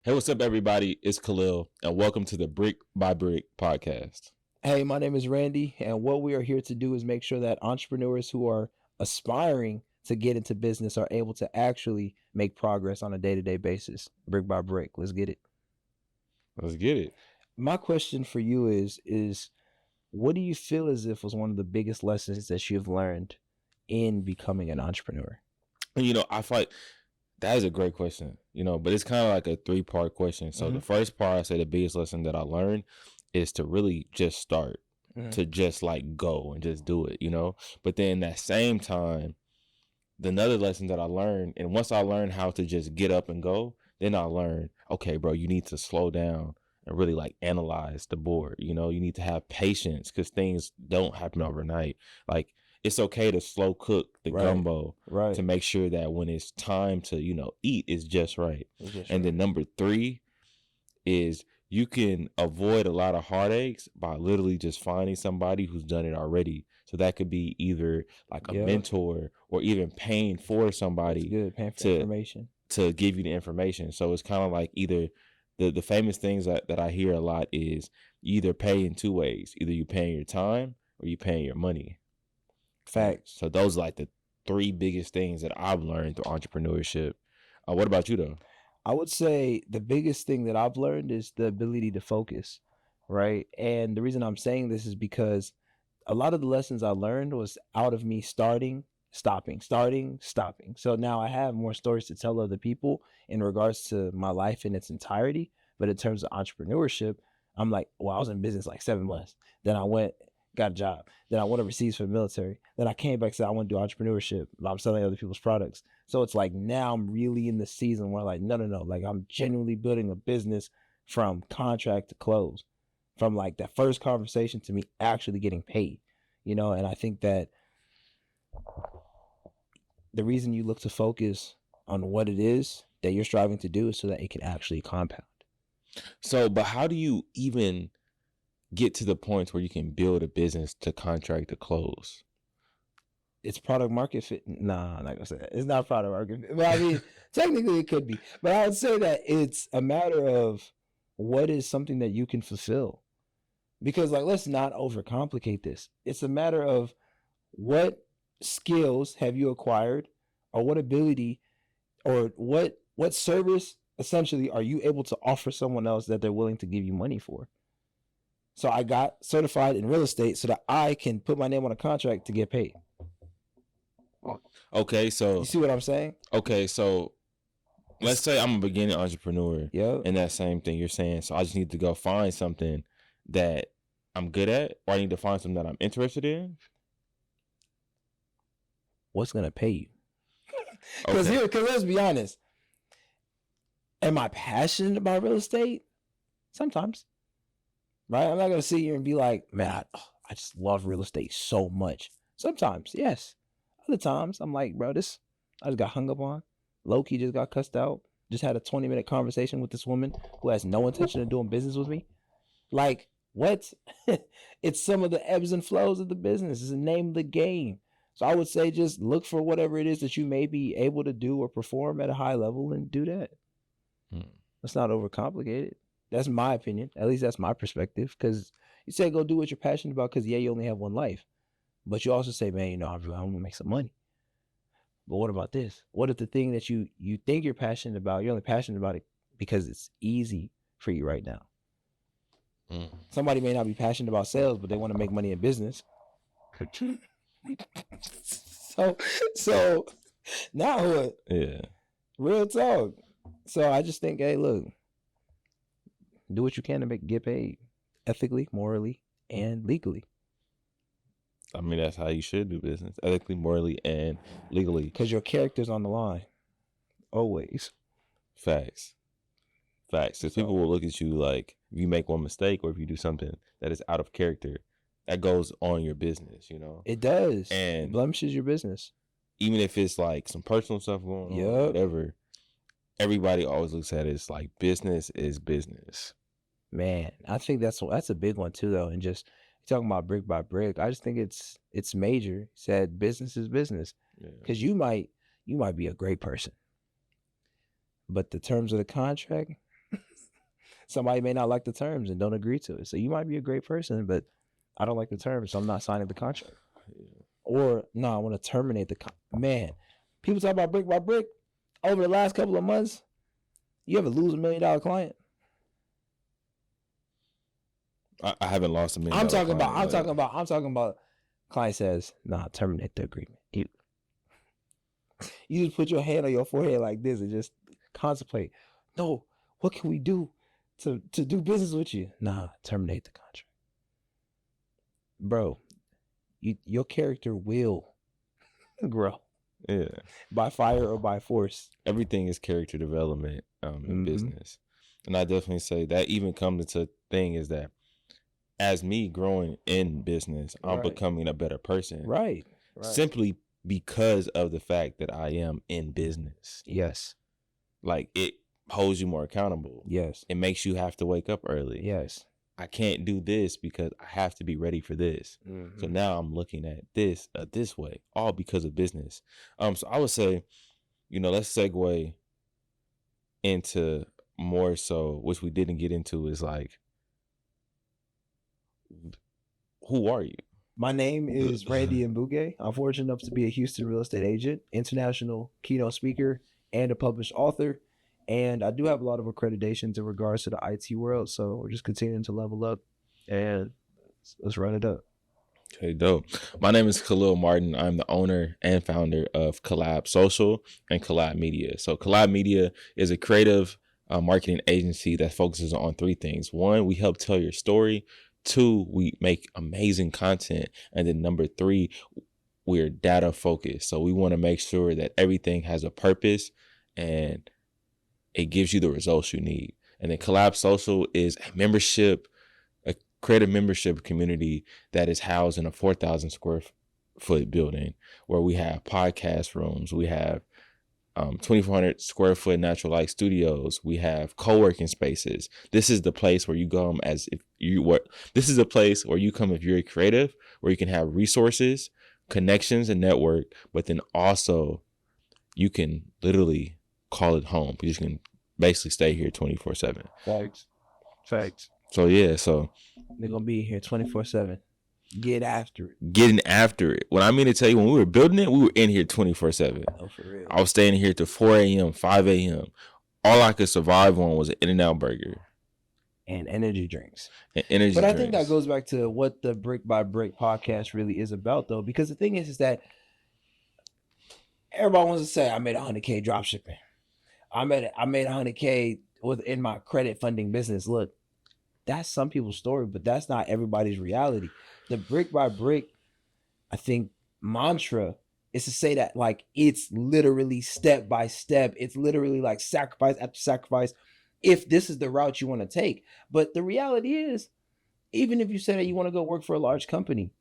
Hey, what's up, everybody? It's Khalil, and welcome to the Brick by Brick podcast. Hey, my name is Randy, and what we are here to do is make sure that entrepreneurs who are aspiring to get into business are able to actually make progress on a day to day basis, brick by brick. Let's get it. Let's get it. My question for you is what do you feel as if was one of the biggest lessons that you've learned in becoming an entrepreneur? And, I feel like that is a great question, but it's kind of like a three-part question. So the first part, I say the biggest lesson that I learned is to really just start, to just like go and just do it, But then at that same time, another lesson that I learned, and once I learned how to just get up and go, then I learned, okay, bro, you need to slow down and really like analyze the board. You need to have patience because things don't happen overnight. Like it's okay to slow cook the gumbo to make sure that when it's time to, eat, it's just right. And then number three is you can avoid a lot of heartaches by literally just finding somebody who's done it already. So that could be either like a mentor or even paying for somebody information to give you the information. So it's kind of like either the famous things that I hear a lot is you either pay in two ways. Either you paying your time or you paying your money. Facts. So those are like the three biggest things that I've learned through entrepreneurship. What about you though? I would say the biggest thing that I've learned is the ability to focus, right? And the reason I'm saying this is because a lot of the lessons I learned was out of me starting, stopping, starting, stopping. So now I have more stories to tell other people in regards to my life in its entirety. But in terms of entrepreneurship, I'm like, well, I was in business like 7 months. Then I went, got a job. Then I went overseas for the military. Then I came back and said, I want to do entrepreneurship. I'm selling other people's products. So it's like now I'm really in the season where like, no. Like I'm genuinely building a business from contract to close. From like that first conversation to me actually getting paid, and I think that the reason you look to focus on what it is that you're striving to do is so that it can actually compound. So, but how do you even get to the point where you can build a business to contract to close? It's product market fit. Nah, I'm not gonna say that. It's not product market fit. But I mean, technically it could be. But I would say that it's a matter of what is something that you can fulfill. Because like, let's not overcomplicate this. It's a matter of what skills have you acquired, or what ability, or what service essentially are you able to offer someone else that they're willing to give you money for. So I got certified in real estate so that I can put my name on a contract to get paid. Okay, so you see what I'm saying? Okay, so let's say I'm a beginning entrepreneur. Yeah. And that same thing you're saying. So I just need to go find something that I'm good at, or I need to find something that I'm interested in. What's gonna pay you? Because let's be honest. Am I passionate about real estate? Sometimes. Right? I'm not gonna sit here and be like, man, I just love real estate so much. Sometimes, yes. Other times, I'm like, bro, this I just got hung up on. Low-key just got cussed out. Just had a 20-minute conversation with this woman who has no intention of doing business with me. Like, what? It's some of the ebbs and flows of the business. It's the name of the game. So I would say just look for whatever it is that you may be able to do or perform at a high level and do that. Let's not overcomplicate it. That's my opinion. At least that's my perspective. Because you say go do what you're passionate about because, yeah, you only have one life. But you also say, man, I want to make some money. But what about this? What if the thing that you think you're passionate about, you're only passionate about it because it's easy for you right now? Somebody may not be passionate about sales, but they want to make money in business. so now what? Yeah. Real talk. So I just think, hey, look, do what you can to get paid ethically, morally, and legally. I mean, that's how you should do business, ethically, morally, and legally. Because your character's on the line. Always. Facts. Because people will look at you like if you make one mistake or if you do something that is out of character, that goes on your business, It does. And it blemishes your business. Even if it's like some personal stuff going on, whatever, everybody always looks at it as like business is business. Man, I think that's a big one too, though. And just talking about brick by brick, I just think it's major. Said business is business, because you might be a great person, but the terms of the contract, somebody may not like the terms and don't agree to it. So you might be a great person, but I don't like the terms, so I'm not signing the contract. Or no, I want to terminate the man. People talk about brick by brick. Over the last couple of months, you ever lose $1 million client? I haven't lost $1 million. I'm talking about. Client says, "Nah, terminate the agreement." You just put your hand on your forehead like this and just contemplate. No, what can we do to do business with you? Nah, terminate the contract, bro. Your character will grow. Yeah, by fire or by force. Everything is character development in business, and I definitely say that even comes into thing is that as me growing in business, I'm becoming a better person. Right. Simply because of the fact that I am in business. Yes. Like it holds you more accountable. Yes. It makes you have to wake up early. Yes. I can't do this because I have to be ready for this. So now I'm looking at this way, all because of business. So I would say, let's segue into more so, which we didn't get into, is like, who are you? My name is Randy Mbuge. I'm fortunate enough to be a Houston real estate agent, international keynote speaker, and a published author. And I do have a lot of accreditations in regards to the IT world. So we're just continuing to level up and let's run it up. Okay, dope. My name is Khalil Martin. I'm the owner and founder of Collab Social and Collab Media. So Collab Media is a creative marketing agency that focuses on 3 things. 1, we help tell your story. 2, we make amazing content. And then number 3, we're data focused. So we want to make sure that everything has a purpose and it gives you the results you need. And then Collab Social is a creative membership community that is housed in a 4,000 square foot building where we have podcast rooms. We have 2,400 square foot natural light studios. We have co-working spaces. This is the place where you come this is a place where you come if you're a creative, where you can have resources, connections, and network, but then also you can literally call it home. You can basically stay here 24/7. Facts. So yeah, they're gonna be here 24/7. Get after it. Getting after it. What I mean to tell you, when we were building it, we were in here 24/7. Oh, for real. I was staying here till 4 a.m., 5 a.m. All I could survive on was an In-N-Out burger. And energy drinks. I think that goes back to what the Brick by Brick podcast really is about, though. Because the thing is that everybody wants to say, I made $100K drop shipping. I made $100K within my credit funding business. Look, that's some people's story, but that's not everybody's reality. The Brick by Brick, I think, mantra is to say that like it's literally step by step. It's literally like sacrifice after sacrifice if this is the route you want to take. But the reality is, even if you say that you want to go work for a large company,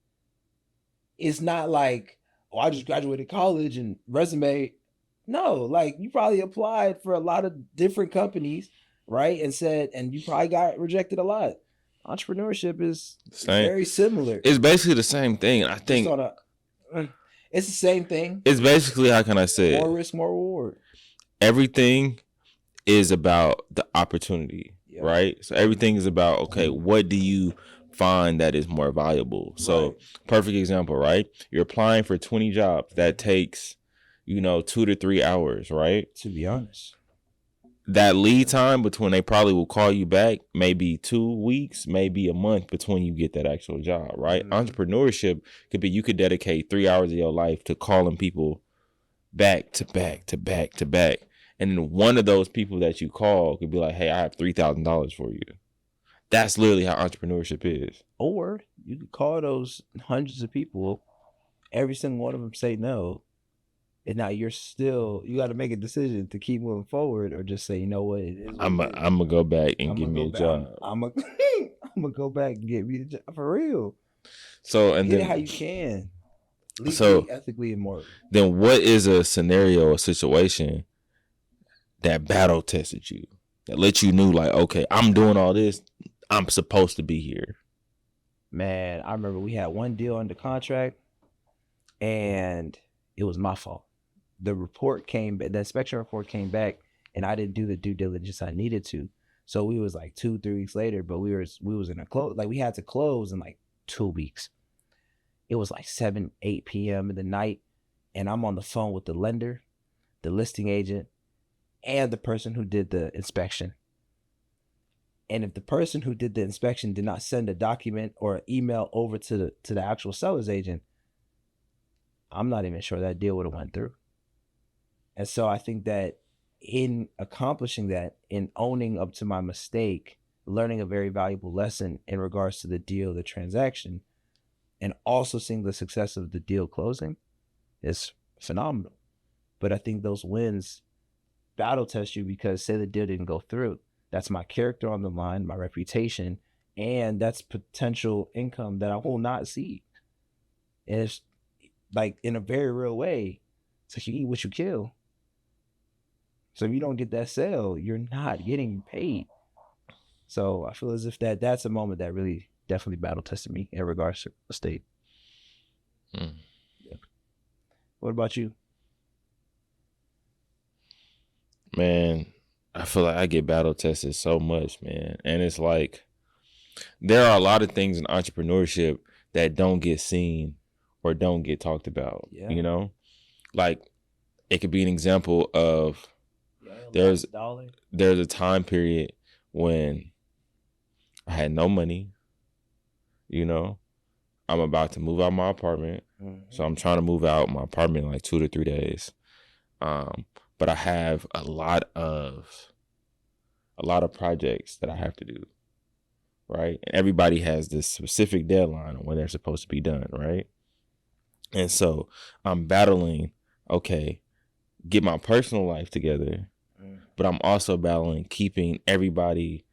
it's not like, oh, I just graduated college and resume. No, like you probably applied for a lot of different companies, right? And you probably got rejected a lot. Entrepreneurship is very similar. It's basically the same thing. I think it's the same thing. It's basically, how can I say it? More risk, more reward. Everything is about the opportunity, right? So everything is about, okay, what do you find that is more valuable? So perfect example, right? You're applying for 20 jobs. That takes, 2 to 3 hours, right? To be honest. That lead time between they probably will call you back, maybe 2 weeks, maybe a month between you get that actual job, right? Entrepreneurship could be, you could dedicate 3 hours of your life to calling people back to back to back to back. And then one of those people that you call could be like, hey, I have $3,000 for you. That's literally how entrepreneurship is. Or you could call those hundreds of people, every single one of them say no. And now you got to make a decision to keep moving forward or just say, you know what? I'm going to go back and give me a job. I'm going to go back and get me a job for real. So, and get then it how you can. Legally, ethically, and morally. Then what is a scenario, a situation that battle tested you, that let you know like, okay, I'm doing all this. I'm supposed to be here. Man, I remember we had one deal under contract and it was my fault. The inspection report came back and I didn't do the due diligence I needed to. So we was like 2-3 weeks later, but we was in a close, like we had to close in like 2 weeks. It was like 7-8 p.m. in the night, and I'm on the phone with the lender, the listing agent, and the person who did the inspection. And if the person who did the inspection did not send a document or an email over to the actual seller's agent, I'm not even sure that deal would have went through. And so I think that in accomplishing that, in owning up to my mistake, learning a very valuable lesson in regards to the deal, the transaction, and also seeing the success of the deal closing is phenomenal. But I think those wins battle test you, because say the deal didn't go through, that's my character on the line, my reputation, and that's potential income that I will not see. And it's like, in a very real way, it's like you eat what you kill. So if you don't get that sale, you're not getting paid. So I feel as if that's a moment that really definitely battle tested me in regards to estate. Yeah. What about you? Man, I feel like I get battle tested so much, man. And it's like, there are a lot of things in entrepreneurship that don't get seen or don't get talked about, you know? Like, it could be an example of, there's a time period when I had no money, you know? I'm about to move out my apartment. So I'm trying to move out my apartment in like 2 to 3 days. But I have a lot of projects that I have to do, right? And everybody has this specific deadline on when they're supposed to be done, right? And so I'm battling, okay, get my personal life together, but I'm also battling keeping everybody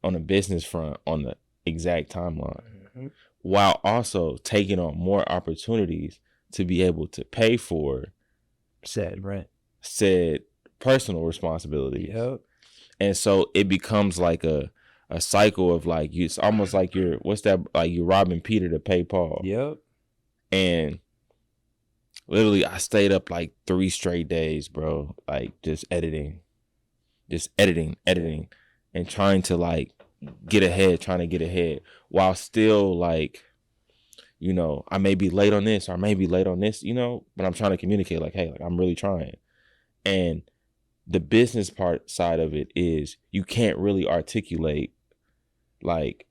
on the business front on the exact timeline, while also taking on more opportunities to be able to pay for said rent, said personal responsibilities. And so it becomes like a cycle of like, it's almost like you're robbing Peter to pay Paul. And literally I stayed up like 3 straight days, bro, like just editing and trying to get ahead while still like, you know, I may be late on this or I may be late on this, you know, but I'm trying to communicate like, hey, like I'm really trying. And the business part side of it is you can't really articulate like,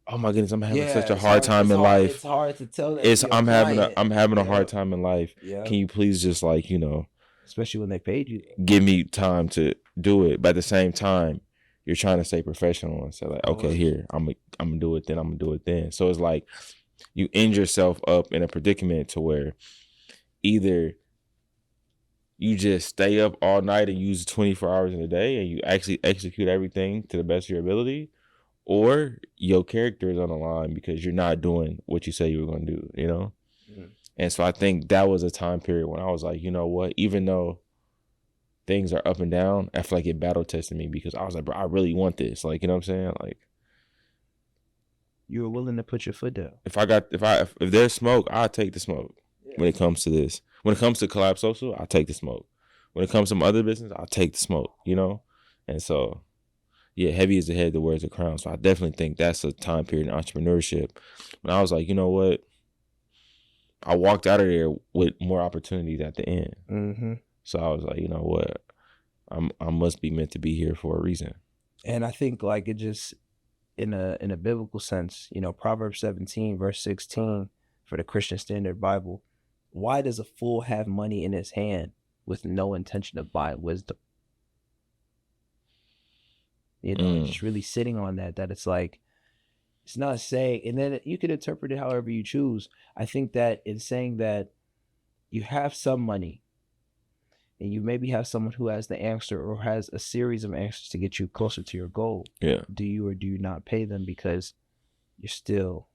oh my goodness, I'm having such a hard time in life. It's hard to tell that. I'm having a hard time in life. Can you please just like, you know, especially when they paid you, give me time to do it. But at the same time, you're trying to stay professional and say like, okay, here, I'm gonna do it then. So it's like you end yourself up in a predicament to where either you just stay up all night and use 24 hours in a day and you actually execute everything to the best of your ability, or your character is on the line because you're not doing what you say you were going to do, you know? And so I think that was a time period when I was like, you know what, even though things are up and down, I feel like it battle tested me because I was like, bro, I really want this. Like, you know what I'm saying? Like, you were willing to put your foot down. If there's smoke, I'll take the smoke. When it comes to this. When it comes to Collab Social, I'll take the smoke. When it comes to some other business, I'll take the smoke, you know? And so, yeah, heavy is the head that wears the crown. So I definitely think that's a time period in entrepreneurship when I was like, you know what? I walked out of there with more opportunities at the end. So I was like, you know what? I must be meant to be here for a reason. And I think like it just, in a biblical sense, you know, Proverbs 17 verse 16 for the Christian Standard Bible, why does a fool have money in his hand with no intention of buying wisdom? You know, just really sitting on that it's like, it's not saying, and then you can interpret it however you choose. I think that in saying that you have some money and you maybe have someone who has the answer or has a series of answers to get you closer to your goal. Do you or do you not pay them because you're still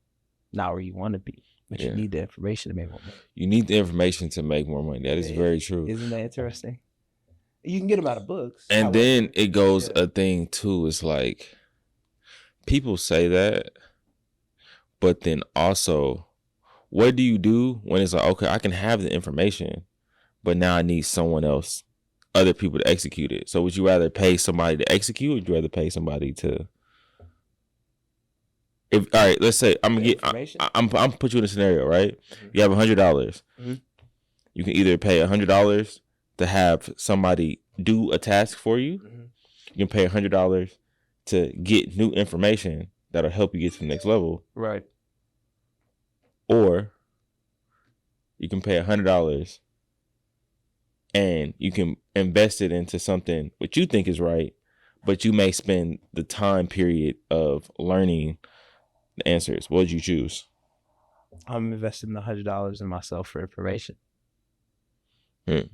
not where you want to be? But you need the information to make more money. You need the information to make more money. That is very true. Isn't that interesting? You can get them out of books. And then it goes a thing too. It's like people say that, but then also, what do you do when it's like, okay, I can have the information, but now I need someone else other people to execute it. So would you rather pay somebody to execute, or would you rather pay somebody to? If all right, let's say I'm put you in a scenario, right? Mm-hmm. You have $100. Mm-hmm. You can either pay $100 to have somebody do a task for you. Mm-hmm. You can pay $100 to get new information that'll help you get to the next level. Right. Or you can pay $100 and you can invest it into something which you think is right, but you may spend the time period of learning the answers. What would you choose? I'm investing the $100 in myself for information. 100%.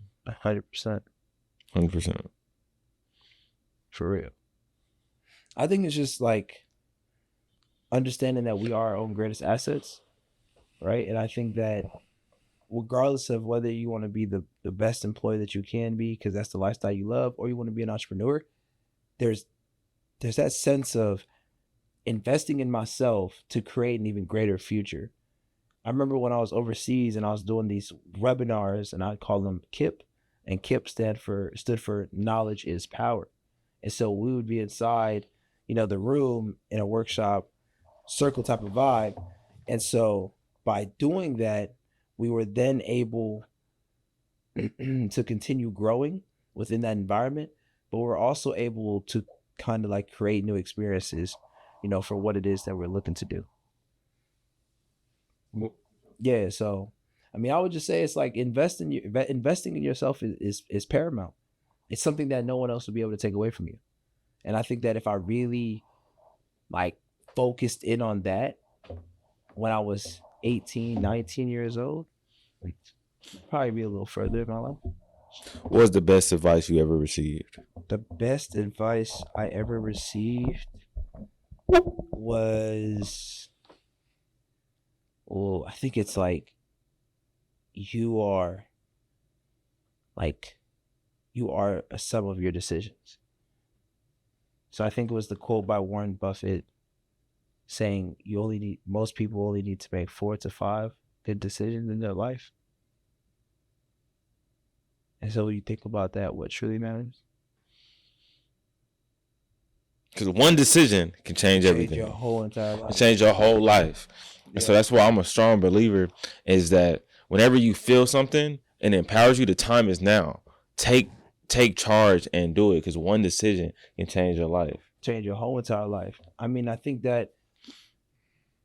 100%. For real. I think it's just like understanding that we are our own greatest assets, right? And I think that regardless of whether you want to be the best employee that you can be, because that's the lifestyle you love, or you want to be an entrepreneur, there's that sense of investing in myself to create an even greater future. I remember when I was overseas and I was doing these webinars, and I call them KIP, and KIP stood for knowledge is power. And so we would be inside, the room in a workshop circle type of vibe. And so by doing that, we were then able to continue growing within that environment, but we're also able to kind of like create new experiences, for what it is that we're looking to do. Yeah. So, I would just say it's like investing in yourself is paramount. It's something that no one else will be able to take away from you. And I think that if I really like focused in on that when I was 18, 19 years old, probably be a little further in my life. What was the best advice you ever received? The best advice I ever received was, I think it's like, you are a sum of your decisions. So I think it was the quote by Warren Buffett saying most people only need to make 4 to 5 good decisions in their life. And so when you think about that, what truly matters? Because one decision can change everything. Your whole entire life. Change your whole life. Yeah. And so that's why I'm a strong believer is that whenever you feel something and it empowers you, the time is now. Take charge and do it, because one decision can change your life. Change your whole entire life. I think that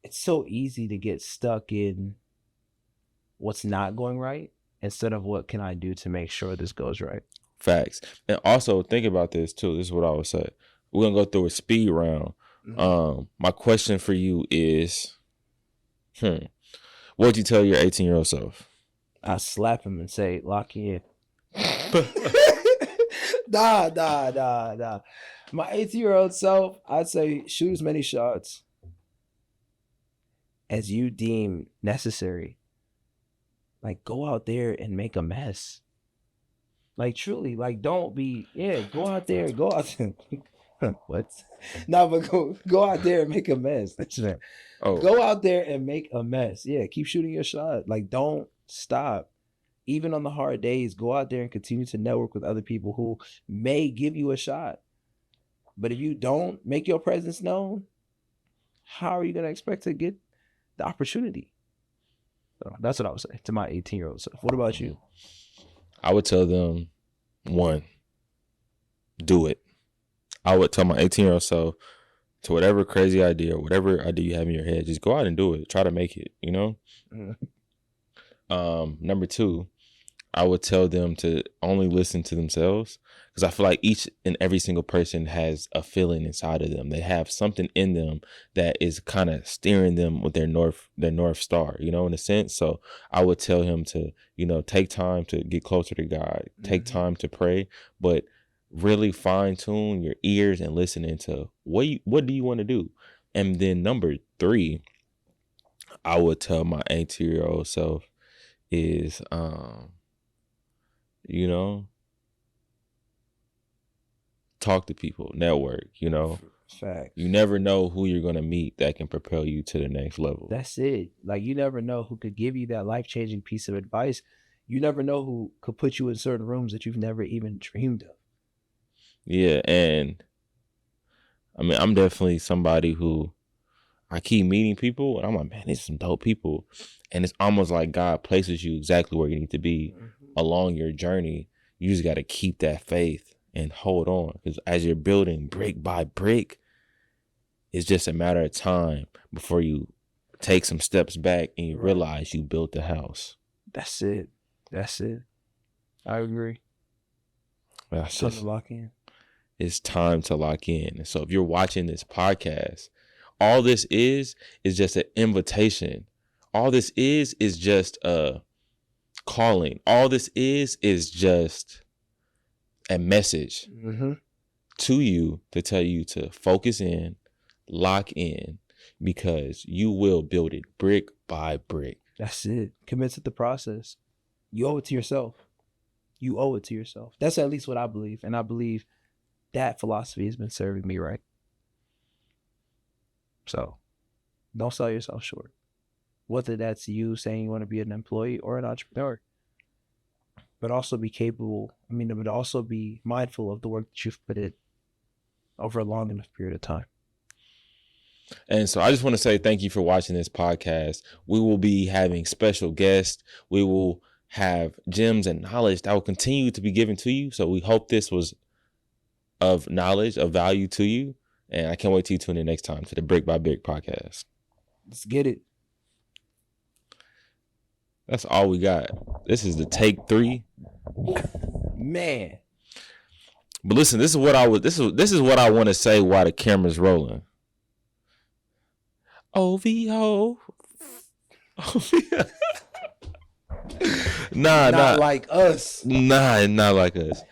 it's so easy to get stuck in what's not going right instead of what can I do to make sure this goes right. Facts. And also think about this too. This is what I would say. We're going to go through a speed round. Mm-hmm. My question for you is, what would you tell your 18-year-old self? I slap him and say, lock in. Nah. My 18-year-old self, I'd say shoot as many shots as you deem necessary. Like, go out there and make a mess. Like, truly, like, don't be, go out there. What? No, but go out there and make a mess. Go out there and make a mess. Yeah, keep shooting your shot. Like, don't stop. Even on the hard days, go out there and continue to network with other people who may give you a shot. But if you don't make your presence known, how are you going to expect to get the opportunity? So that's what I would say to my 18-year-old self. What about you? I would tell them, 1, do it. I would tell my 18-year-old self, to whatever crazy idea or whatever idea you have in your head, just go out and do it. Try to make it, Mm-hmm. Number 2, I would tell them to only listen to themselves, because I feel like each and every single person has a feeling inside of them. They have something in them that is kind of steering them with their north star, in a sense. So I would tell him to, take time to get closer to God, take time to pray, but really fine tune your ears and listen into what do you want to do. And then number 3, I would tell my 18-year-old self is, talk to people, network, Fact. You never know who you're going to meet that can propel you to the next level. That's it. Like, you never know who could give you that life-changing piece of advice. You never know who could put you in certain rooms that you've never even dreamed of. Yeah, and I mean, I'm definitely somebody who I keep meeting people, and I'm like, man, these are some dope people. And it's almost like God places you exactly where you need to be along your journey. You just got to keep that faith and hold on, because as you're building brick by brick, it's just a matter of time before you take some steps back and you realize you built the house. That's it. I agree. That's time to lock in. It's time to lock in. And so if you're watching this podcast, all this is just an invitation. All this is just a calling. All this is just a message to you to tell you to focus in, lock in, because you will build it brick by brick. That's it. Commit to the process. You owe it to yourself. That's at least what I believe. And I believe that philosophy has been serving me right. So don't sell yourself short. Whether that's you saying you want to be an employee or an entrepreneur. But also be but also be mindful of the work that you've put in over a long enough period of time. And so I just want to say thank you for watching this podcast. We will be having special guests. We will have gems and knowledge that will continue to be given to you. So we hope this was of knowledge, of value to you. And I can't wait till you tune in next time to the Brick by Brick podcast. Let's get it. That's all we got. This is the take 3. Man. But listen, this is what I want to say while the camera's rolling. OVO. Not like us. Not like us.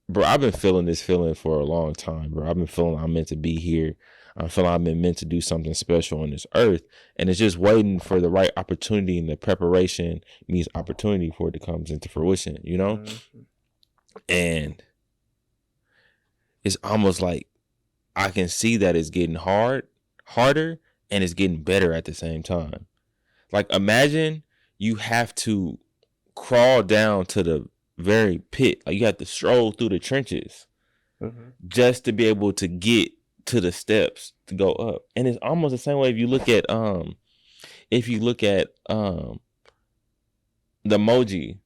Bro, I've been feeling this feeling for a long time, bro. I've been feeling I'm meant to be here. I feel I've been meant to do something special on this earth, and it's just waiting for the right opportunity, and the preparation means opportunity for it to come into fruition, you know? And it's almost like I can see that it's getting harder, and it's getting better at the same time. Like, imagine you have to crawl down to the very pit. Like, you have to stroll through the trenches just to be able to get to the steps to go up. And it's almost the same way if you look at the emoji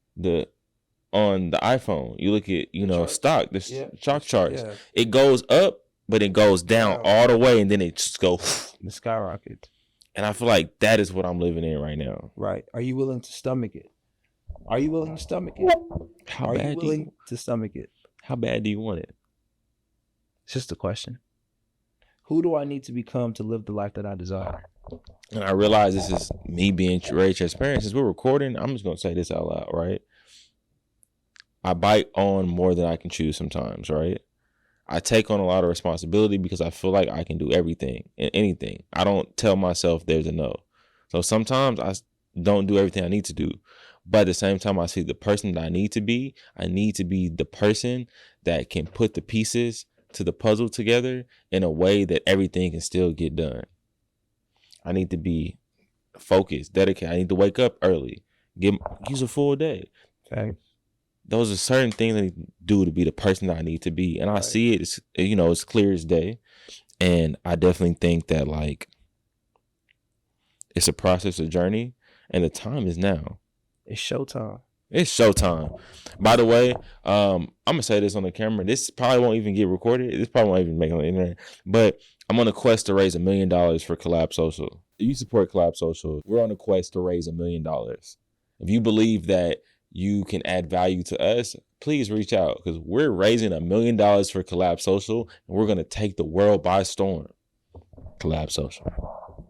on the iPhone. You look at stock, the chalk charts. Yeah. It goes up, but it goes down all the way, and then it just goes the skyrocket. And I feel like that is what I'm living in right now. Right. Are you willing to stomach it? How bad do you want it? It's just a question. Who do I need to become to live the life that I desire? And I realize this is me being very transparent. Since we're recording, I'm just going to say this out loud, right? I bite on more than I can chew sometimes, right? I take on a lot of responsibility because I feel like I can do everything and anything. I don't tell myself there's a no. So sometimes I don't do everything I need to do. But at the same time, I see the person that I need to be. I need to be the person that can put the pieces to the puzzle together in a way that everything can still get done. I need to be focused, dedicated. I need to wake up early, use a full day. Okay. Those are certain things I need to do to be the person that I need to be. And I see it, it's clear as day. And I definitely think that, like, it's a process, a journey, and the time is now. It's showtime. It's showtime. By the way, I'm going to say this on the camera. This probably won't even get recorded. This probably won't even make it on the internet. But I'm on a quest to raise $1 million for Collab Social. If you support Collab Social, we're on a quest to raise $1 million. If you believe that you can add value to us, please reach out, because we're raising $1 million for Collab Social, and we're going to take the world by storm. Collab Social.